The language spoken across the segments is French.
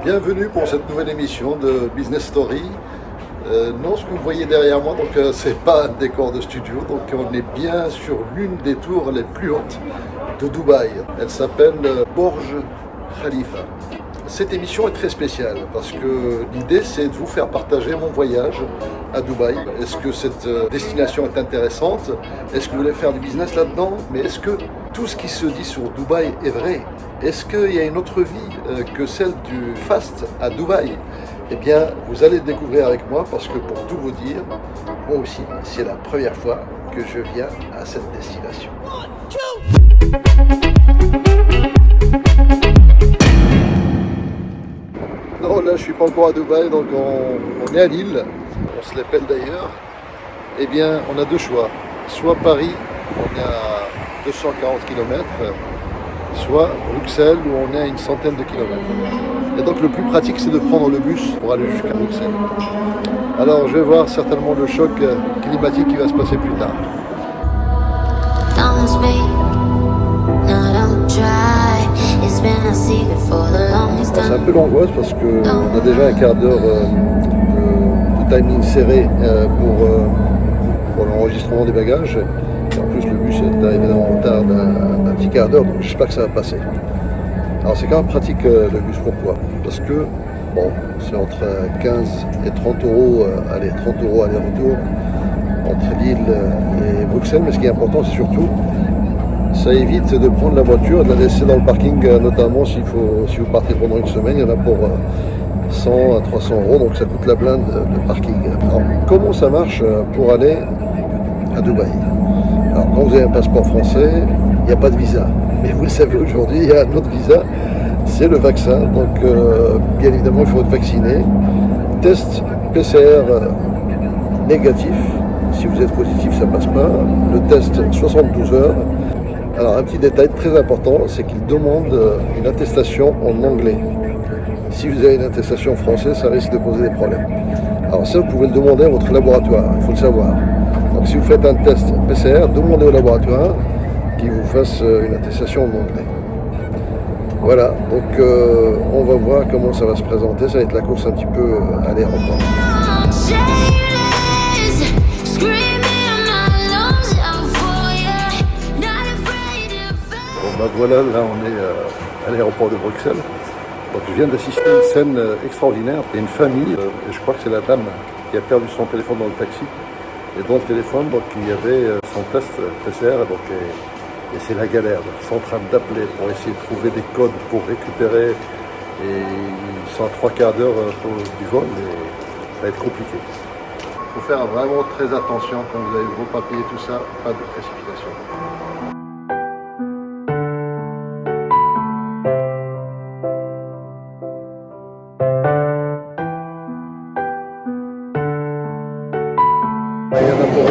Bienvenue pour cette nouvelle émission de Business Story. Non, ce que vous voyez derrière moi, c'est pas un décor de studio, donc on est bien sur l'une des tours les plus hautes de Dubaï. Elle s'appelle Burj Khalifa. Cette émission est très spéciale parce que l'idée c'est de vous faire partager mon voyage à Dubaï. Est-ce que cette destination est intéressante? Est-ce que vous voulez faire du business là-dedans? Mais est-ce que tout ce qui se dit sur Dubaï est vrai? Est-ce qu'il y a une autre vie que celle du fast à Dubaï? Eh bien, vous allez le découvrir avec moi parce que pour tout vous dire, moi aussi, c'est la première fois que je viens à cette destination. Non, là, je suis pas encore à Dubaï, donc on est à Lille. On se l'appelle d'ailleurs. Eh bien, on a deux choix. Soit Paris, on est à 240 km, soit Bruxelles, où on est à une centaine de kilomètres. Et donc le plus pratique, c'est de prendre le bus pour aller jusqu'à Bruxelles. Alors je vais voir certainement le choc climatique qui va se passer plus tard. C'est un peu l'angoisse parce qu'on a déjà un quart d'heure de timing serré pour l'enregistrement des bagages. Et en plus le bus est arrivé en retard d'un petit quart d'heure, donc j'espère que ça va passer. Alors c'est quand même pratique le bus, pourquoi? Parce que bon, c'est entre 15 et 30 euros, 30 euros aller-retour entre Lille et Bruxelles, mais ce qui est important c'est surtout ça évite de prendre la voiture et de la laisser dans le parking, notamment si vous partez pendant une semaine, il y en a pour 100 à 300 euros, donc ça coûte la blinde de parking. Alors comment ça marche pour aller à Dubaï? Alors quand vous avez un passeport français, il n'y a pas de visa. Mais vous le savez aujourd'hui, il y a un autre visa, c'est le vaccin. Donc bien évidemment, il faut être vacciné. Test PCR négatif. Si vous êtes positif, ça ne passe pas. Le test 72 heures. Alors un petit détail très important, c'est qu'il demande une attestation en anglais. Si vous avez une attestation française, ça risque de poser des problèmes. Alors ça, vous pouvez le demander à votre laboratoire, il faut le savoir. Donc si vous faites un test PCR, demandez au laboratoire qui vous fasse une attestation en anglais. Voilà, donc on va voir comment ça va se présenter. Ça va être la course un petit peu à l'aéroport. Bon, voilà, là on est à l'aéroport de Bruxelles. Donc je viens d'assister à une scène extraordinaire. Il y a une famille, et je crois que c'est la dame qui a perdu son téléphone dans le taxi. Et dans le téléphone, donc, il y avait son test PCR, donc, et c'est la galère. Donc, ils sont en train d'appeler pour essayer de trouver des codes pour récupérer. Et ils sont à 3 quarts d'heure du vol, et ça va être compliqué. Il faut faire vraiment très attention quand vous avez vos papiers et tout ça, pas de précipitation. Il y en a pour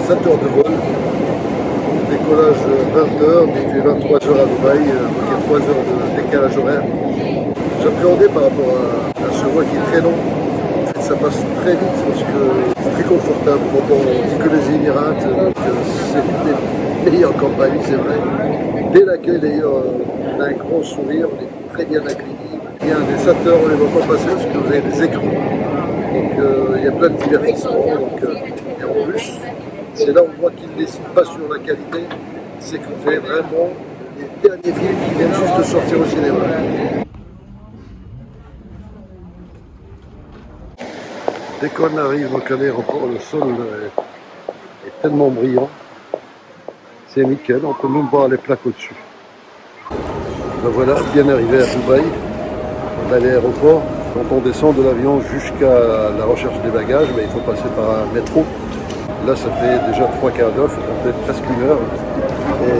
7 heures de vol, décollage 20 heures, mais il fait 23 heures à Dubaï, donc il y a 3 heures de décalage horaire. J'appréhendais par rapport à ce vol qui est très long. En fait, ça passe très vite parce que c'est très confortable quand on dit que les Émirats, c'est les meilleures campagnes, c'est vrai. Dès l'accueil d'ailleurs, on a un grand sourire, on est très bien accueillis. Il y a des 7 heures, on ne les voit pas passer parce que vous avez des écrans. Donc il y a plein de divertissements. Et en plus, c'est là où on voit qu'ils ne décident pas sur la qualité, c'est que vous avez vraiment les derniers films qui viennent juste de sortir au cinéma. Dès qu'on arrive donc à l'aéroport, le sol est tellement brillant, c'est nickel, on peut même voir les plaques au-dessus. Ben voilà, bien arrivé à Dubaï, à l'aéroport. Quand on descend de l'avion jusqu'à la recherche des bagages, il faut passer par un métro. Là, ça fait déjà 3 quarts d'heure, ça fait presque une heure. Et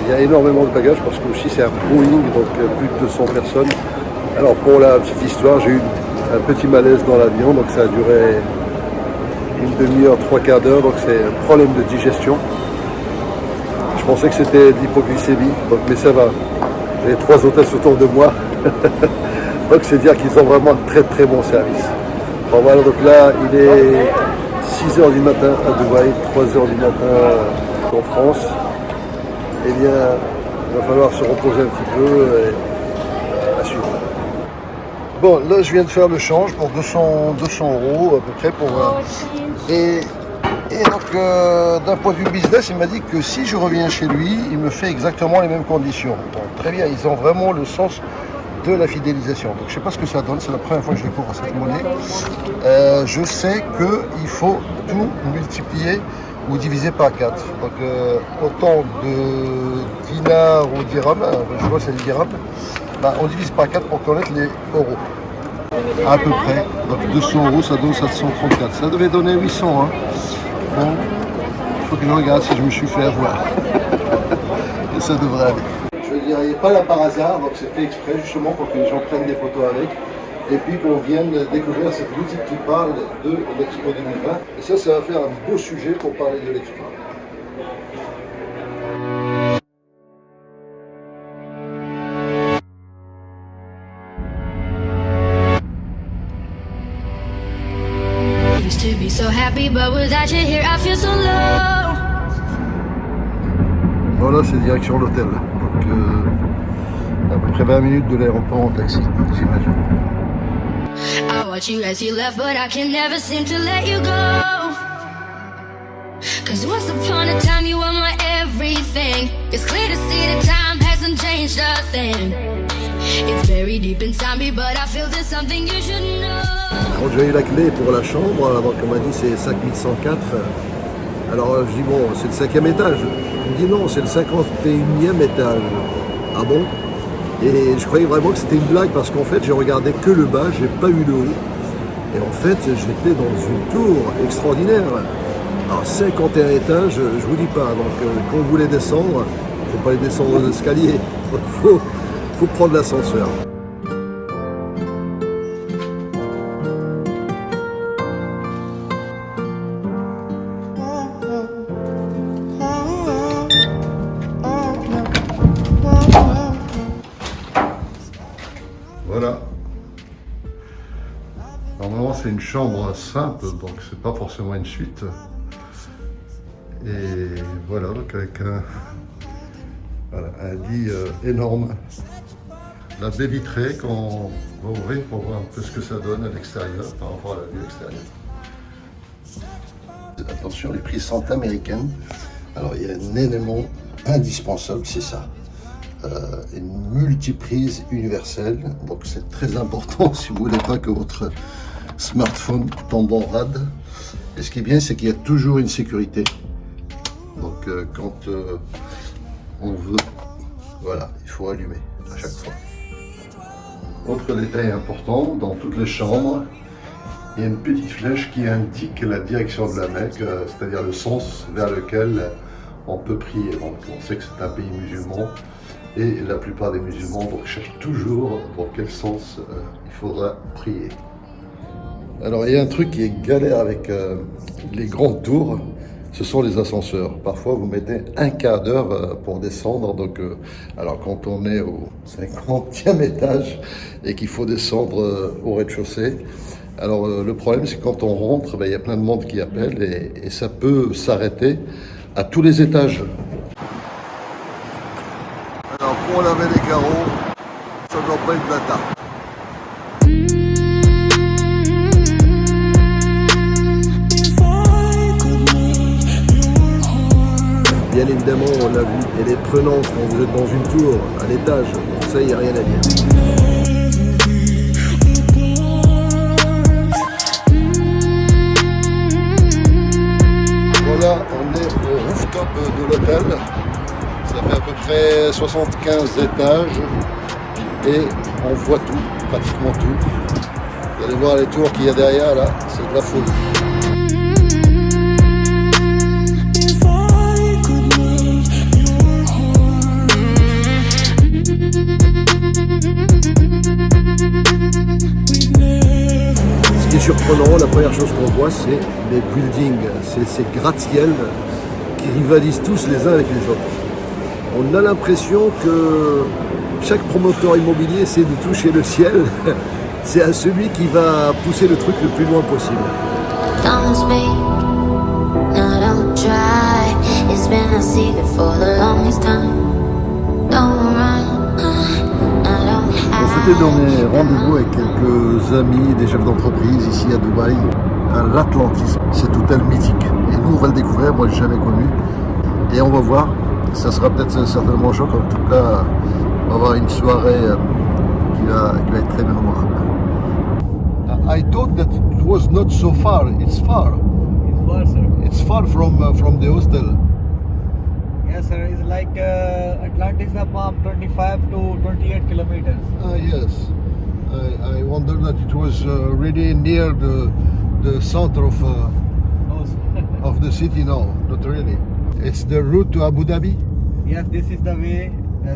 il y a énormément de bagages parce que aussi c'est un Boeing, donc plus de 200 personnes. Alors pour la petite histoire, j'ai eu un petit malaise dans l'avion, donc ça a duré une demi-heure, 3 quarts d'heure, donc c'est un problème de digestion. Je pensais que c'était de l'hypoglycémie, mais ça va. J'ai 3 hôtesses autour de moi. Donc c'est dire qu'ils ont vraiment un très très bon service. Bon voilà, donc là il est 6h du matin à Dubaï, 3h du matin en France. Eh bien, il va falloir se reposer un petit peu et à suivre. Bon, là, je viens de faire le change pour 200 € à peu près. Et donc, d'un point de vue business, il m'a dit que si je reviens chez lui, il me fait exactement les mêmes conditions. Bon, très bien, ils ont vraiment le sens de la fidélisation. Donc, je ne sais pas ce que ça donne. C'est la première fois que je découvre cette monnaie. Je sais qu'il faut tout multiplier ou diviser par 4. Donc, autant de dinars ou dirhams, je vois que c'est des dirhams, on divise par 4 pour connaître les euros. À peu près. Donc 200 € ça donne 734. Ça devait donner 800. Hein. Bon, il faut que je regarde si je me suis fait avoir. Et ça devrait aller. Je veux dire, il n'est pas là par hasard, donc c'est fait exprès justement pour que les gens prennent des photos avec. Et puis qu'on vienne découvrir cette boutique qui parle de l'Expo 2020. Et ça va faire un beau sujet pour parler de l'Expo. To be so happy, but without you here, I feel so low. Voilà, c'est direction l'hôtel. Donc, à peu près 20 minutes de l'aéroport en taxi, j'imagine. I watch you as you left, but I can never seem to let you go. Cause once upon a time, you were my everything. It's clear to see that time hasn't changed a thing. It's very deep inside me, but I feel there's something you should know. Quand j'ai eu la clé pour la chambre, donc on m'a dit c'est 5104. Alors je dis bon, c'est le 5e étage. Il me dit non, c'est le 51e étage. Ah bon? Et je croyais vraiment que c'était une blague parce qu'en fait j'ai regardé que le bas, j'ai pas eu le haut. Et en fait j'étais dans une tour extraordinaire. Alors 51 étages, je vous dis pas. Donc quand vous voulez descendre, il ne faut pas aller descendre aux escaliers. Il faut prendre l'ascenseur. Voilà. Normalement c'est une chambre simple, donc c'est pas forcément une suite. Et voilà, donc avec un lit énorme. La baie vitrée qu'on va ouvrir pour voir un peu ce que ça donne à l'extérieur par rapport à la vue extérieure. Attention, les prises sont américaines. Alors il y a un élément indispensable, c'est ça. Une multiprise universelle. Donc c'est très important si vous ne voulez pas que votre smartphone tombe en rade. Et ce qui est bien, c'est qu'il y a toujours une sécurité. Donc quand on veut, voilà, il faut allumer à chaque fois. Autre détail important, dans toutes les chambres, il y a une petite flèche qui indique la direction de la Mecque, c'est-à-dire le sens vers lequel on peut prier. Donc on sait que c'est un pays musulman et la plupart des musulmans cherchent toujours dans quel sens il faudra prier. Alors il y a un truc qui est galère avec les grandes tours, ce sont les ascenseurs. Parfois vous mettez un quart d'heure pour descendre. Donc, alors quand on est au 50e étage et qu'il faut descendre au rez-de-chaussée, alors le problème c'est que quand on rentre, il y a plein de monde qui appelle et ça peut s'arrêter à tous les étages. Alors pour laver les carreaux, ça ne doit pas être blata. Bien évidemment, on l'a vu, elle est prenante quand vous êtes dans une tour, à l'étage. Ça, il n'y a rien à dire. Voilà, on est au rooftop de l'hôtel. Ça fait à peu près 75 étages. Et on voit tout, pratiquement tout. Vous allez voir les tours qu'il y a derrière, là, c'est de la folie. Ce qui est surprenant, la première chose qu'on voit, c'est les buildings, c'est ces gratte-ciel qui rivalisent tous les uns avec les autres. On a l'impression que chaque promoteur immobilier essaie de toucher le ciel. C'est à celui qui va pousser le truc le plus loin possible. Don't speak, no, don't try. It's been a secret for the longest time. Don't run, I don't hide. J'étais dans mes rendez-vous avec quelques amis, des chefs d'entreprise ici à Dubaï, à l'Atlantis, cet hôtel mythique. Et nous, on va le découvrir, moi, je l'ai jamais connu. Et on va voir, ça sera peut-être certainement choc. En tout cas, on va avoir une soirée qui va être très mémorable. I thought that it was not so far. It's far. It's far, sir. It's far from the hostel. Yes, sir. It's like Atlantis from 25 to 28 kilometers. Yes. I wonder that it was really near the center of No, sir. of the city. No, not really. It's the route to Abu Dhabi. Yes, this is the way.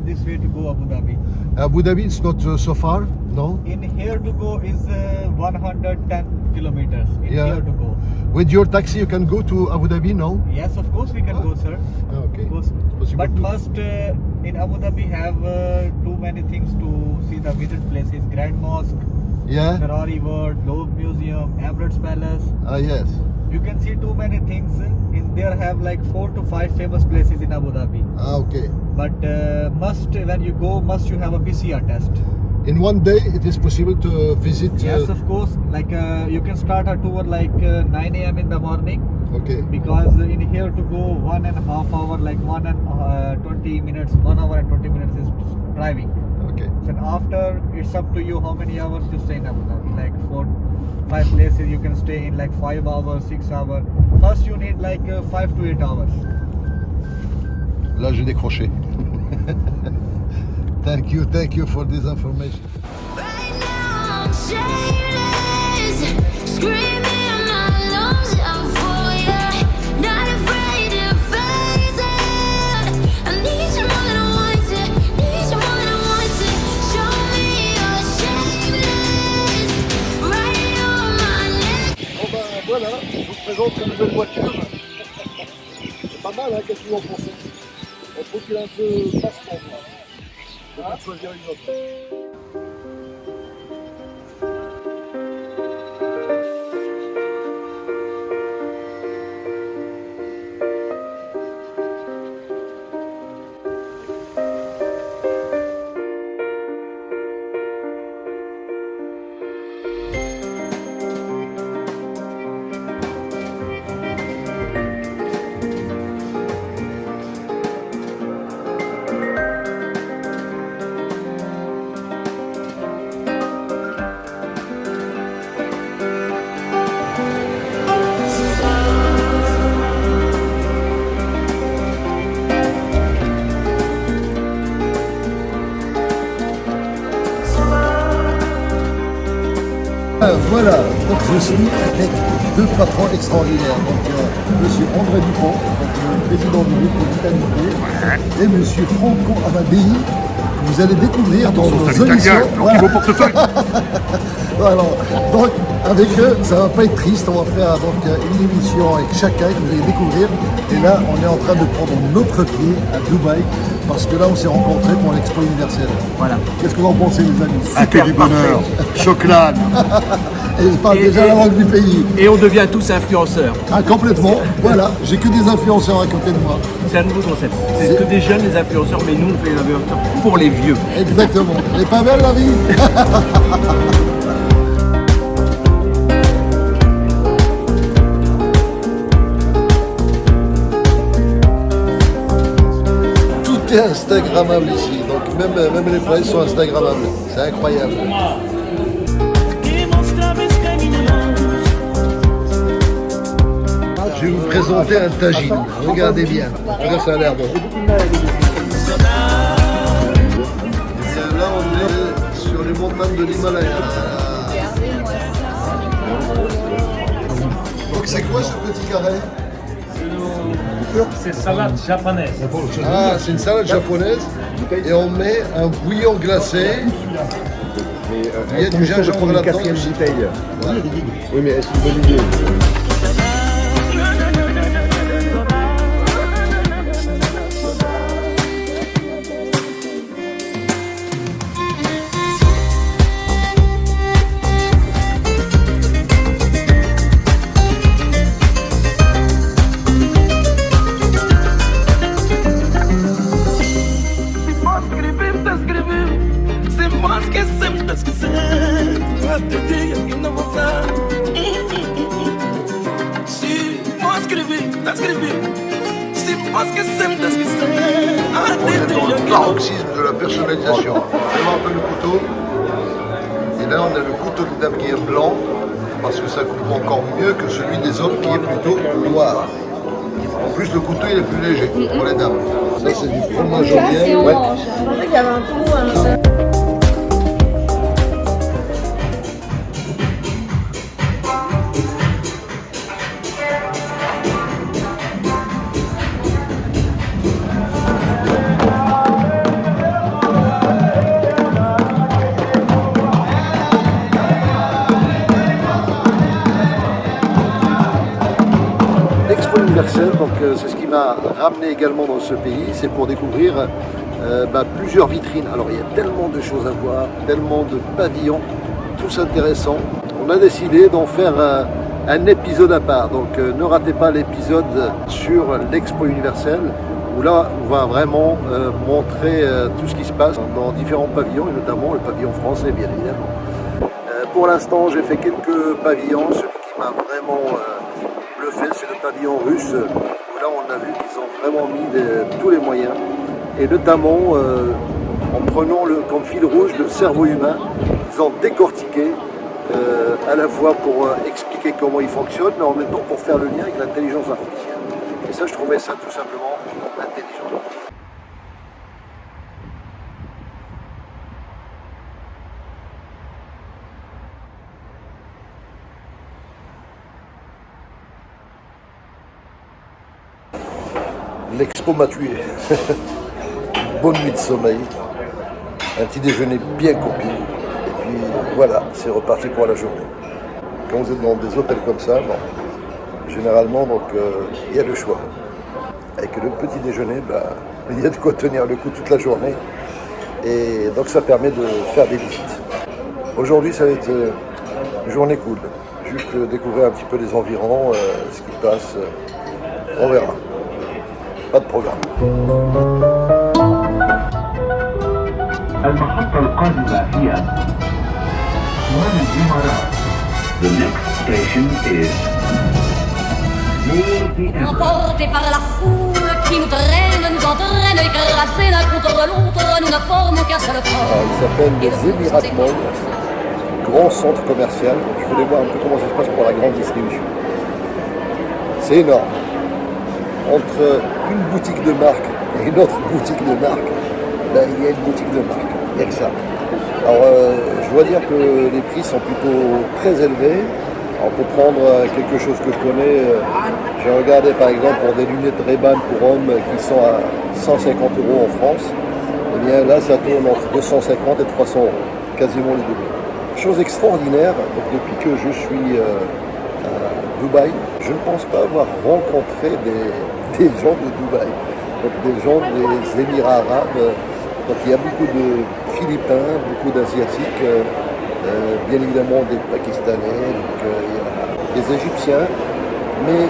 This way to go Abu Dhabi. Abu Dhabi, it's not so far. No. In here to go is 110 kilometers. In Yeah. here to go. With your taxi, you can go to Abu Dhabi. No. Yes, of course we can go, sir. Okay. Of course. Possible But to- must in Abu Dhabi have too many things to see the visit places. Grand Mosque, Yeah. Ferrari World, Louvre Museum, Emirates Palace. Yes. You can see too many things. In there have like 4 to 5 famous places in Abu Dhabi. Okay. But must when you go, must you have a PCR test? In one day, it is possible to visit. Yes, of course. Like you can start a tour like 9 a.m. in the morning, Okay. because in here to go 1.5 hour, like 1 and 20 minutes, 1 hour and 20 minutes is driving. Okay. Then after, it's up to you how many hours you stay in Abu Dhabi. Like 5 places you can stay in like 5 hours, 6 hours. First you need like 5 to 8 hours. Là, j'ai décroché. Thank you for this information. Right now I'm shameless, screaming my lungs out for you. Not afraid to face it. I need you more than I want it. Need you more than I want it. Show me you're shameless. Right on my neck. Bon ben voilà, je vous présente la nouvelle voiture. C'est pas mal, hein, qu'est-ce que vous en pensez? On trouve qu'il est un peu passe-temps. On va choisir une autre. Voilà, donc je suis avec deux patrons extraordinaires. Donc, monsieur André Dupont, donc, le président du groupe Titanic, et monsieur Franco Amadei, que vous allez découvrir dans nos émissions. Voilà. Voilà. Donc, avec eux, ça va pas être triste. On va faire donc une émission avec chacun que vous allez découvrir. Et là, on est en train de prendre notre pied à Dubaï, parce que là, on s'est rencontrés pour l'Expo universelle. Voilà. Qu'est-ce que vous en pensez, les amis? Ah, que du bonheur. Chocolat. Et je parle déjà la langue du pays. Et on devient tous influenceurs. Ah, complètement. Voilà, j'ai que des influenceurs à côté de moi. C'est un nouveau concept. C'est que des jeunes, des influenceurs, mais nous, on fait les influenceurs pour les vieux. Exactement. Elle est pas belle la vie? Tout est instagrammable ici. Donc même les fraises sont instagrammables. C'est incroyable. Je vais vous présenter un tagine. Regardez bien. Regarde, ça a l'air bon. Là, on est sur les montagnes de l'Himalaya. Donc, c'est quoi ce petit carré? C'est salade japonaise. Ah, c'est une salade japonaise. Et on met un bouillon glacé. Il y a du gingembre là-dedans. Voilà. Oui, mais est-ce une bonne idée? Escrever, tá escrevendo. Sem mais que sem que dia que não voltar. Se posso escrever, tá escrever. Se posso esquecer, tá esquecer. On est dans le paroxysme de la personnalisation. Vraiment un peu le couteau. Et là, on a le couteau de dame qui est blanc, parce que ça coupe encore mieux que celui des hommes qui est plutôt noir. En plus, le couteau il est plus léger pour les dames. Ça, c'est du fromage au miel. Ouais. Je pensais qu'il y avait un trou. L'Expo universelle, donc c'est ce qui m'a ramené également dans ce pays, c'est pour découvrir plusieurs vitrines. Alors il y a tellement de choses à voir, tellement de pavillons, tous intéressants. On a décidé d'en faire un épisode à part, donc ne ratez pas l'épisode sur l'Expo universelle, où là on va vraiment montrer tout ce qui se passe dans différents pavillons, et notamment le pavillon français bien évidemment. Pour l'instant j'ai fait quelques pavillons, celui qui m'a vraiment bluffé c'est le pavillon russe, où là on a vu qu'ils ont vraiment mis tous les moyens, et notamment en prenant comme fil rouge le cerveau humain, ils ont décortiqué à la fois pour expliquer comment il fonctionne, mais en même temps pour faire le lien avec l'intelligence artificielle. Et ça je trouvais ça tout simplement intelligent. L'expo m'a tué. Bonne nuit de sommeil, un petit déjeuner bien copié, et puis voilà, c'est reparti pour la journée. Quand vous êtes dans des hôtels comme ça, bon, généralement il y a le choix. Avec le petit déjeuner, il y a de quoi tenir le coup toute la journée, et donc ça permet de faire des visites. Aujourd'hui ça va être une journée cool, juste découvrir un petit peu les environs, ce qui passe, on verra. Pas de programme. المحطة القادمة هي أسوان الإمارات. The next station is Emportés par la foule qui nous traîne, nous entraîne, écrasés l'un contre l'autre, nous ne formons qu'un seul corps. Alors, il s'appelle les Emirates Mall, grand centre commercial. Donc, je voulais voir un peu comment ça se passe pour la grande distribution. C'est énorme. Entre une boutique de marque et une autre boutique de marque, il y a une boutique de marque, il n'y a que ça. Alors je dois dire que les prix sont plutôt très élevés. Alors, pour prendre quelque chose que je connais, j'ai regardé par exemple pour des lunettes Ray-Ban pour hommes qui sont à 150 € en France. Et bien là ça tourne entre 250 et 300 €, quasiment les double. Chose extraordinaire, donc, depuis que je suis à Dubaï, je ne pense pas avoir rencontré des gens de Dubaï, donc des gens des Émirats arabes. Donc il y a beaucoup de Philippins, beaucoup d'Asiatiques, bien évidemment des Pakistanais, donc, il y a des Égyptiens, mais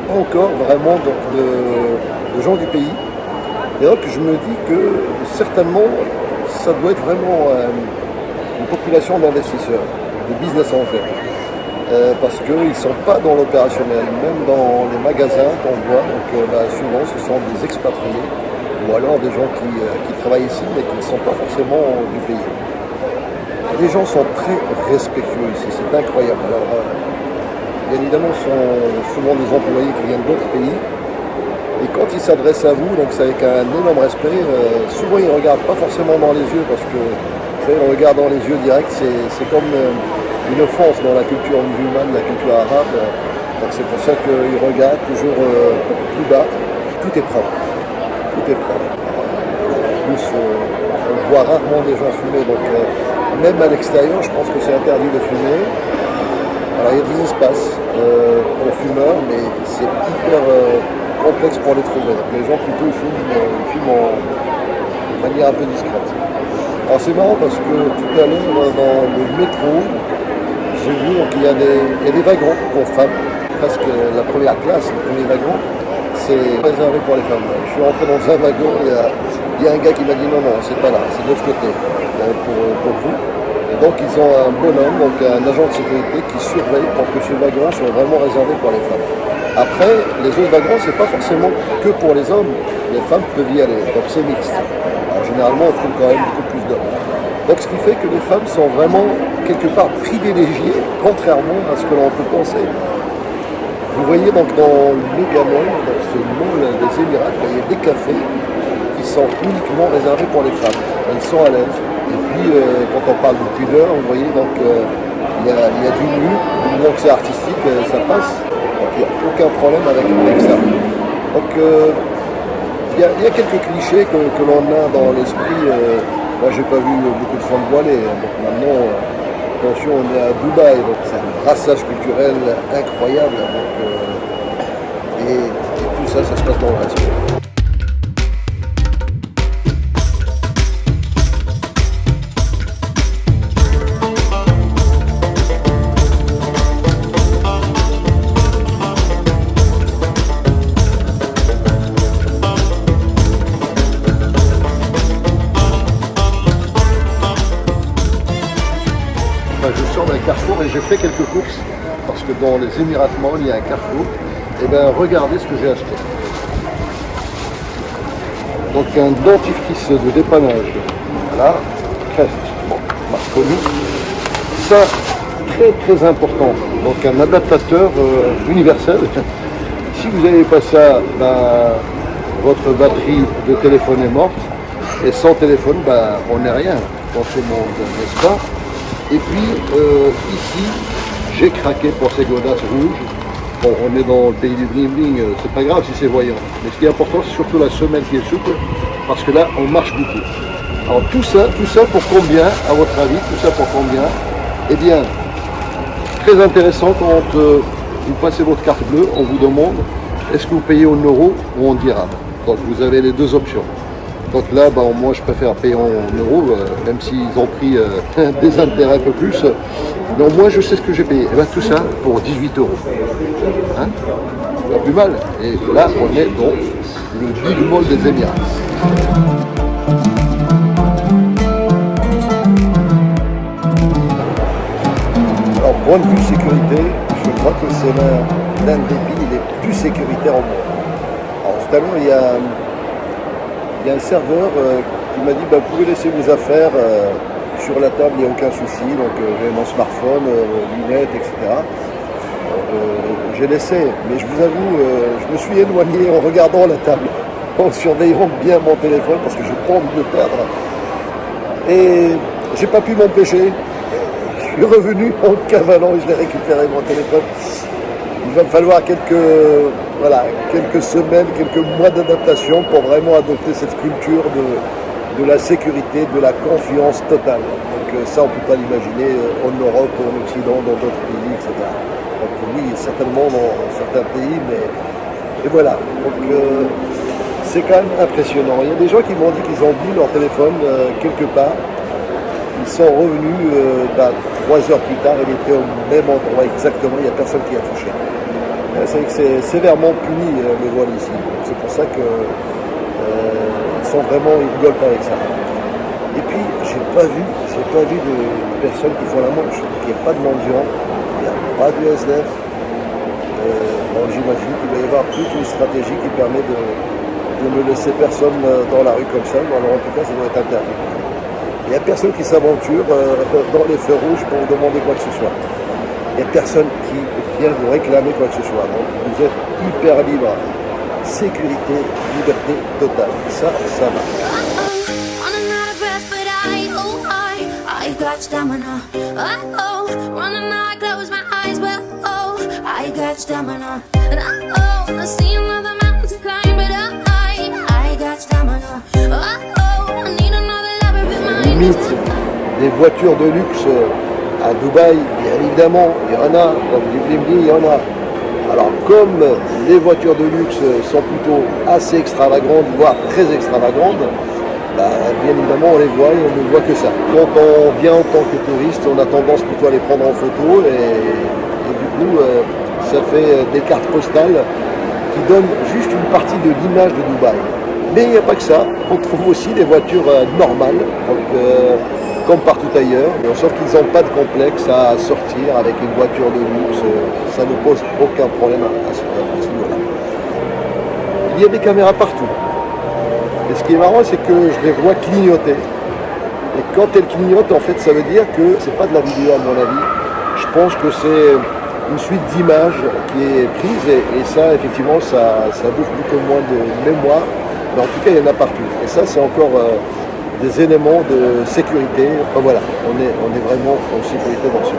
pas encore vraiment de gens du pays. Et donc je me dis que certainement ça doit être vraiment une population d'investisseurs, de business angels. Parce qu'ils ne sont pas dans l'opérationnel, même dans les magasins qu'on voit, donc souvent ce sont des expatriés, ou alors des gens qui travaillent ici mais qui ne sont pas forcément du pays. Les gens sont très respectueux ici, c'est incroyable. Alors, bien évidemment, ce sont souvent des employés qui viennent d'autres pays, et quand ils s'adressent à vous, donc c'est avec un énorme respect, souvent ils ne regardent pas forcément dans les yeux, parce que vous savez, le regard dans les yeux direct, c'est comme une offense dans la culture musulmane, la culture arabe. Donc c'est pour ça qu'ils regardent toujours plus bas. Tout est propre. Tout est propre. En plus, on voit rarement des gens fumer. Donc même à l'extérieur, je pense que c'est interdit de fumer. Alors il y a des espaces pour fumeurs, mais c'est hyper complexe pour les trouver. Donc les gens plutôt fument de manière un peu discrète. Alors c'est marrant parce que tout à l'heure dans le métro, j'ai vu qu'il y a des wagons pour femmes, presque la première classe, le premier wagon, c'est réservé pour les femmes. Je suis rentré dans un wagon, il y a un gars qui m'a dit non, c'est pas là, c'est de l'autre côté, pour vous. Et Donc ils ont un bonhomme, donc un agent de sécurité qui surveille pour que ce wagon soit vraiment réservé pour les femmes. Après, les autres wagons, c'est pas forcément que pour les hommes. Les femmes peuvent y aller, donc c'est mixte. Alors, généralement, on trouve quand même beaucoup plus d'hommes. Donc ce qui fait que les femmes sont vraiment quelque part privilégiées, contrairement à ce que l'on peut penser. Vous voyez donc dans le méga mall, dans ce mall des Émirats, il y a des cafés qui sont uniquement réservés pour les femmes. Elles sont à l'aise. Et puis quand on parle de pudeur, vous voyez donc il y a du nu, du moment que c'est artistique, ça passe. Donc il n'y a aucun problème avec ça. Donc il y a quelques clichés que l'on a dans l'esprit. Moi j'ai pas vu beaucoup de femmes voilées. Donc maintenant, attention, on est à Dubaï, donc c'est un brassage culturel incroyable. Donc, et tout ça, ça se passe dans le respect. Je sors d'un carrefour et j'ai fait quelques courses parce que dans les Émirats Mall il y a un carrefour. Et bien regardez ce que j'ai acheté. Donc un dentifrice de dépannage. Voilà, Crest, bon, marque connue. Ça, très important. Donc un adaptateur universel. Si vous n'avez pas ça, ben, votre batterie de téléphone est morte. Et sans téléphone, ben, on n'est rien dans ce monde, n'est-ce pas? Et puis ici, j'ai craqué pour ces godasses rouges. Bon, on est dans le pays du bling bling, c'est pas grave si c'est voyant. Mais ce qui est important, c'est surtout la semelle qui est souple, parce que là, on marche beaucoup. Alors tout ça pour combien, à votre avis? Tout ça pour combien? Eh bien, très intéressant, quand vous passez votre carte bleue, on vous demande, est-ce que vous payez en euros ou en dirhams? Donc vous avez les deux options. Donc là, bah, moi je préfère payer en euros, même s'ils ont pris des intérêts un peu plus. Donc moi je sais ce que j'ai payé. Et bien tout ça pour 18 euros. Hein, pas plus mal. Et là on est dans le Big Mall des Émirats. Alors point de vue sécurité, je crois que c'est l'un des pays les plus sécuritaires au monde. Alors tout à l'heure il y a un serveur qui m'a dit bah, vous pouvez laisser vos affaires sur la table, il n'y a aucun souci. Donc j'ai mon smartphone, lunettes, etc. J'ai laissé, mais je vous avoue, je me suis éloigné en regardant la table, en surveillant bien mon téléphone parce que j'ai pas envie de le perdre. Et j'ai pas pu m'empêcher. Je suis revenu en cavalant et je l'ai récupéré mon téléphone. Il va me falloir quelques semaines, quelques mois d'adaptation pour vraiment adopter cette culture de la sécurité, de la confiance totale. Donc ça, on ne peut pas l'imaginer en Europe, en Occident, dans d'autres pays, etc. Donc oui, certainement dans certains pays, mais et voilà. Donc c'est quand même impressionnant. Il y a des gens qui m'ont dit qu'ils ont vu leur téléphone quelque part. Ils sont revenus 3 heures plus tard, il était au même endroit exactement, il n'y a personne qui a touché. C'est que c'est sévèrement puni le voile ici. C'est pour ça que ils rigolent pas avec ça. Et puis j'ai pas vu de personnes qui font la manche. Il n'y a pas de mendiants, il n'y a pas de SDF. Donc j'imagine qu'il va y avoir toute une stratégie qui permet de ne laisser personne dans la rue comme ça. Alors en tout cas, ça doit être interdit. Il n'y a personne qui s'aventure dans les feux rouges pour vous demander quoi que ce soit. Il n'y a personne qui vient vous réclamer quoi que ce soit. Donc vous êtes hyper libre. Sécurité, liberté totale. Ça va. Running out of breath, but I got stamina. Running out, I close my eyes, but I got stamina. And I see another mountain to climb, but I got stamina. I need another lover, but my Limite, des voitures de luxe à Dubaï, bien évidemment, il y en a. Dans du bling-bling, il y en a. Alors, comme les voitures de luxe sont plutôt assez extravagantes, voire très extravagantes, bien évidemment, on les voit et on ne voit que ça. Quand on vient en tant que touriste, on a tendance plutôt à les prendre en photo et du coup, ça fait des cartes postales qui donnent juste une partie de l'image de Dubaï. Mais il n'y a pas que ça, on trouve aussi des voitures normales. Donc, comme partout ailleurs, sauf qu'ils n'ont pas de complexe à sortir avec une voiture de luxe, ça ne pose aucun problème à ce niveau-là. Il y a des caméras partout. Et ce qui est marrant, c'est que je les vois clignoter. Et quand elles clignotent, en fait, ça veut dire que c'est pas de la vidéo à mon avis. Je pense que c'est une suite d'images qui est prise et ça, effectivement, ça bouffe beaucoup moins de mémoire. Mais en tout cas, il y en a partout. Et ça, c'est encore des éléments de sécurité. Enfin, voilà, on est vraiment en sécurité dans ce pays.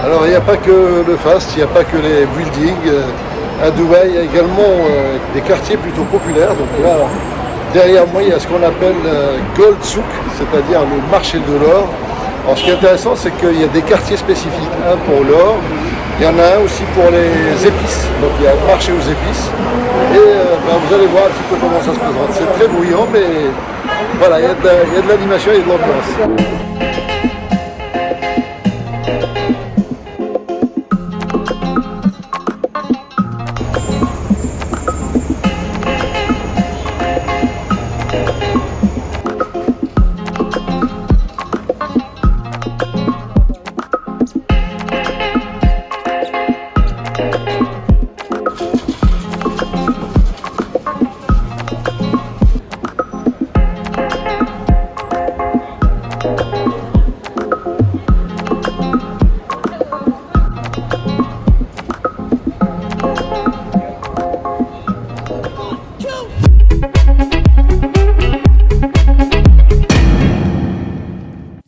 Alors, il n'y a pas que le fast, il n'y a pas que les buildings. À Dubaï, il y a également des quartiers plutôt populaires. Donc là, derrière moi, il y a ce qu'on appelle Gold Souk, c'est-à-dire le marché de l'or. Alors, ce qui est intéressant, c'est qu'il y a des quartiers spécifiques. Un pour l'or, il y en a un aussi pour les épices. Donc il y a un marché aux épices. Et vous allez voir un petit peu comment ça se présente. C'est très bruyant, mais voilà, il y a de l'animation et de l'ambiance.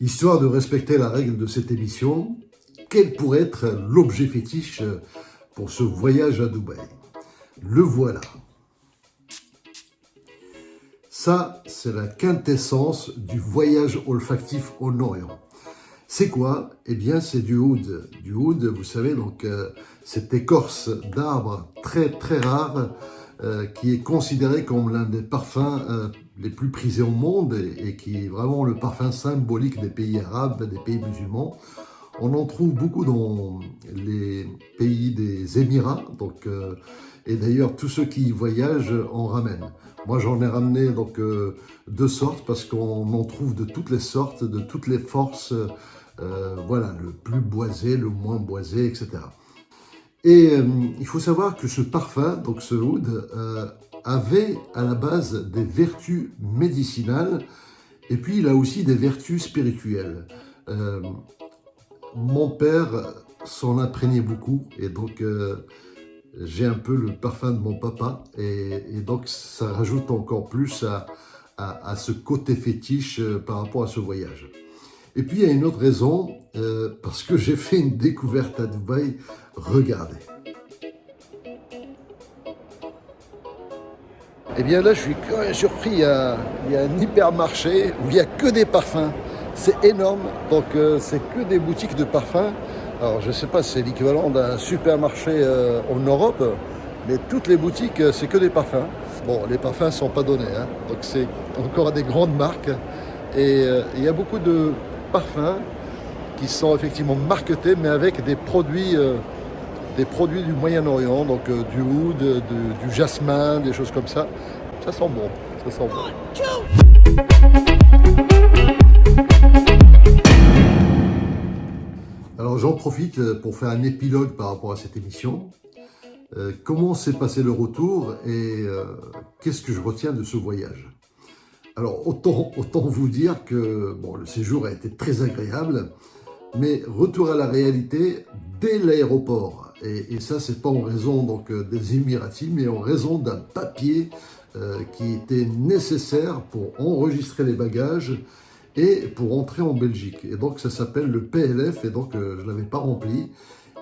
Histoire de respecter la règle de cette émission, quel pourrait être l'objet fétiche pour ce voyage à Dubaï? Le voilà. Ça, c'est la quintessence du voyage olfactif en Orient. C'est quoi? Eh bien, c'est du oud. Du oud, vous savez, donc cette écorce d'arbre très très rare qui est considéré comme l'un des parfums les plus prisés au monde et qui est vraiment le parfum symbolique des pays arabes, des pays musulmans. On en trouve beaucoup dans les pays des Émirats, donc, et d'ailleurs tous ceux qui y voyagent en ramènent. Moi j'en ai ramené donc deux sortes parce qu'on en trouve de toutes les sortes, de toutes les forces, voilà, le plus boisé, le moins boisé, etc. Et il faut savoir que ce parfum, donc ce oud, avait à la base des vertus médicinales et puis il a aussi des vertus spirituelles. Mon père s'en imprégnait beaucoup et donc j'ai un peu le parfum de mon papa et donc ça rajoute encore plus à ce côté fétiche par rapport à ce voyage. Et puis il y a une autre raison, parce que j'ai fait une découverte à Dubaï, regardez. Eh bien là, je suis quand même surpris, il y a un hypermarché où il n'y a que des parfums. C'est énorme, donc c'est que des boutiques de parfums. Alors je ne sais pas si c'est l'équivalent d'un supermarché en Europe, mais toutes les boutiques, c'est que des parfums. Bon, les parfums ne sont pas donnés, hein, donc c'est encore des grandes marques. Et il y a beaucoup de parfums qui sont effectivement marketés, mais avec des produits du Moyen-Orient, donc du oud, du jasmin, des choses comme ça. Ça sent bon, ça sent bon. Alors j'en profite pour faire un épilogue par rapport à cette émission. Comment s'est passé le retour et qu'est-ce que je retiens de ce voyage? Alors autant vous dire que bon, le séjour a été très agréable, mais retour à la réalité dès l'aéroport. Et ça, c'est pas en raison donc, des Émiratis, mais en raison d'un papier qui était nécessaire pour enregistrer les bagages et pour entrer en Belgique. Et donc ça s'appelle le PLF, et donc je ne l'avais pas rempli.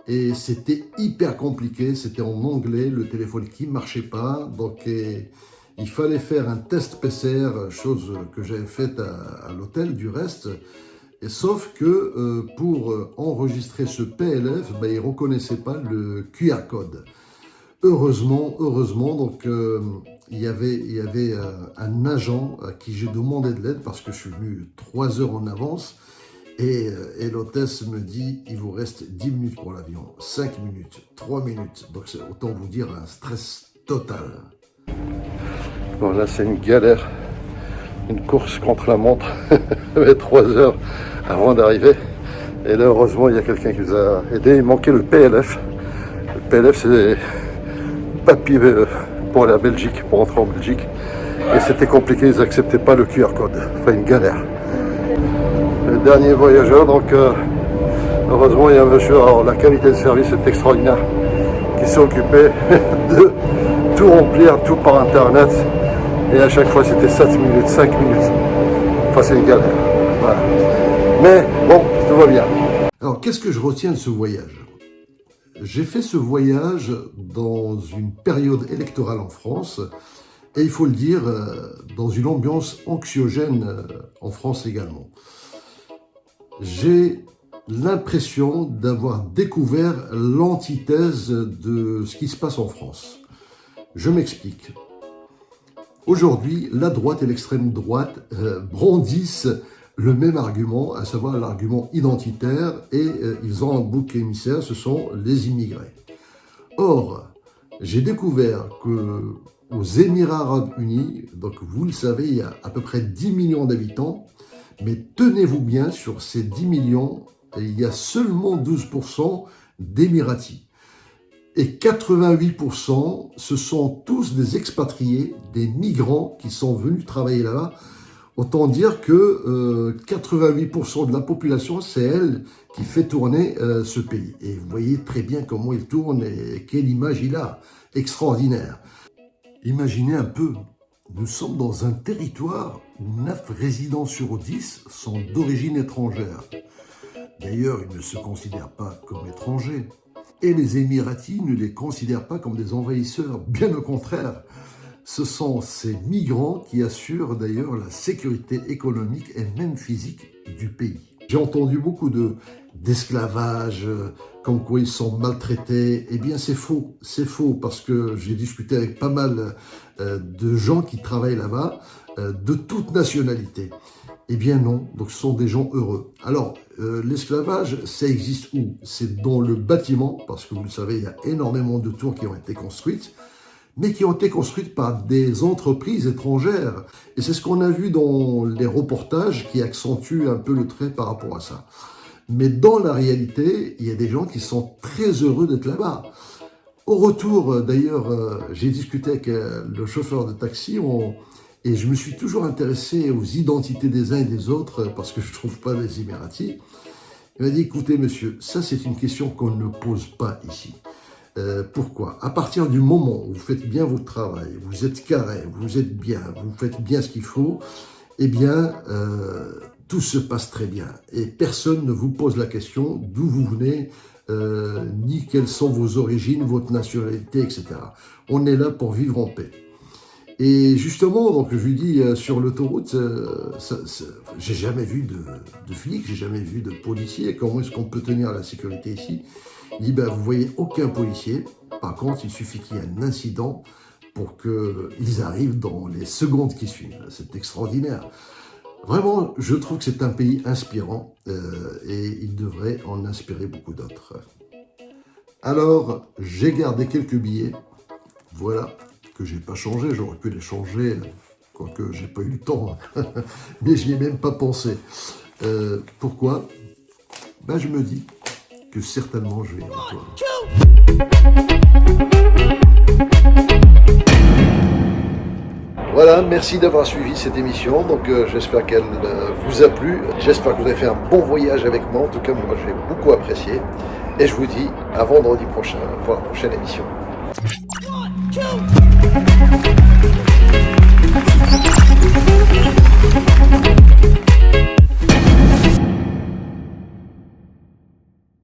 Et c'était hyper compliqué, c'était en anglais, le téléphone qui ne marchait pas. Donc il fallait faire un test PCR, chose que j'avais faite à l'hôtel du reste. Et sauf que pour enregistrer ce PLF, il ne reconnaissait pas le QR code. Heureusement, donc il y avait un agent à qui j'ai demandé de l'aide parce que je suis venu 3 heures en avance et l'hôtesse me dit il vous reste 10 minutes pour l'avion, 5 minutes, 3 minutes. Donc c'est autant vous dire un stress total. Bon, là, c'est une galère, une course contre la montre. Il y avait 3 heures avant d'arriver. Et là, heureusement, il y a quelqu'un qui nous a aidé. Il manquait le PLF. Le PLF, c'est des papiers pour aller à Belgique, pour entrer en Belgique. Et c'était compliqué, ils n'acceptaient pas le QR code. Enfin, une galère. Le dernier voyageur, donc heureusement, il y a un monsieur, alors la qualité de service est extraordinaire, qui s'est occupé de tout remplir, tout par internet. Et à chaque fois, c'était 7 minutes, 5 minutes. Enfin, c'est une galère. Voilà. Mais bon, tout va bien. Alors, qu'est-ce que je retiens de ce voyage? J'ai fait ce voyage dans une période électorale en France, et il faut le dire, dans une ambiance anxiogène en France également. J'ai l'impression d'avoir découvert l'antithèse de ce qui se passe en France. Je m'explique. Aujourd'hui, la droite et l'extrême droite brandissent le même argument, à savoir l'argument identitaire, et ils ont un bouc émissaire, ce sont les immigrés. Or, j'ai découvert que aux Émirats Arabes Unis, donc vous le savez, il y a à peu près 10 millions d'habitants, mais tenez-vous bien, sur ces 10 millions, il y a seulement 12% d'Émiratis. Et 88%, ce sont tous des expatriés, des migrants qui sont venus travailler là-bas. Autant dire que 88% de la population, c'est elle qui fait tourner ce pays. Et vous voyez très bien comment il tourne et quelle image il a. Extraordinaire. Imaginez un peu, nous sommes dans un territoire où 9 résidents sur 10 sont d'origine étrangère. D'ailleurs, ils ne se considèrent pas comme étrangers. Et les Émiratis ne les considèrent pas comme des envahisseurs, bien au contraire. Ce sont ces migrants qui assurent d'ailleurs la sécurité économique et même physique du pays. J'ai entendu beaucoup d'esclavage, comme quoi ils sont maltraités. Eh bien c'est faux parce que j'ai discuté avec pas mal de gens qui travaillent là-bas, de toute nationalité. Eh bien non, donc ce sont des gens heureux. Alors, l'esclavage, ça existe où? C'est dans le bâtiment, parce que vous le savez, il y a énormément de tours qui ont été construites, mais qui ont été construites par des entreprises étrangères. Et c'est ce qu'on a vu dans les reportages qui accentuent un peu le trait par rapport à ça. Mais dans la réalité, il y a des gens qui sont très heureux d'être là-bas. Au retour, d'ailleurs, j'ai discuté avec le chauffeur de taxi, et je me suis toujours intéressé aux identités des uns et des autres, parce que je ne trouve pas les Émiratis. Il m'a dit, écoutez monsieur, ça c'est une question qu'on ne pose pas ici. Pourquoi? À partir du moment où vous faites bien votre travail, vous êtes carré, vous êtes bien, vous faites bien ce qu'il faut, eh bien, tout se passe très bien. Et personne ne vous pose la question d'où vous venez, ni quelles sont vos origines, votre nationalité, etc. On est là pour vivre en paix. Et justement, donc je lui dis, sur l'autoroute, j'ai jamais vu de flics, j'ai jamais vu de policiers. Comment est-ce qu'on peut tenir la sécurité ici? Il dit, ben, vous voyez aucun policier. Par contre, il suffit qu'il y ait un incident pour qu'ils arrivent dans les secondes qui suivent. C'est extraordinaire. Vraiment, je trouve que c'est un pays inspirant et il devrait en inspirer beaucoup d'autres. Alors, j'ai gardé quelques billets. Voilà. Que j'ai pas changé, j'aurais pu les changer, quoique j'ai pas eu le temps, mais je n'y ai même pas pensé. Pourquoi? Ben, je me dis que certainement je vais y retourner. Voilà, merci d'avoir suivi cette émission, donc j'espère qu'elle vous a plu, j'espère que vous avez fait un bon voyage avec moi, en tout cas moi j'ai beaucoup apprécié, et je vous dis à vendredi prochain pour la prochaine émission. 1, 2,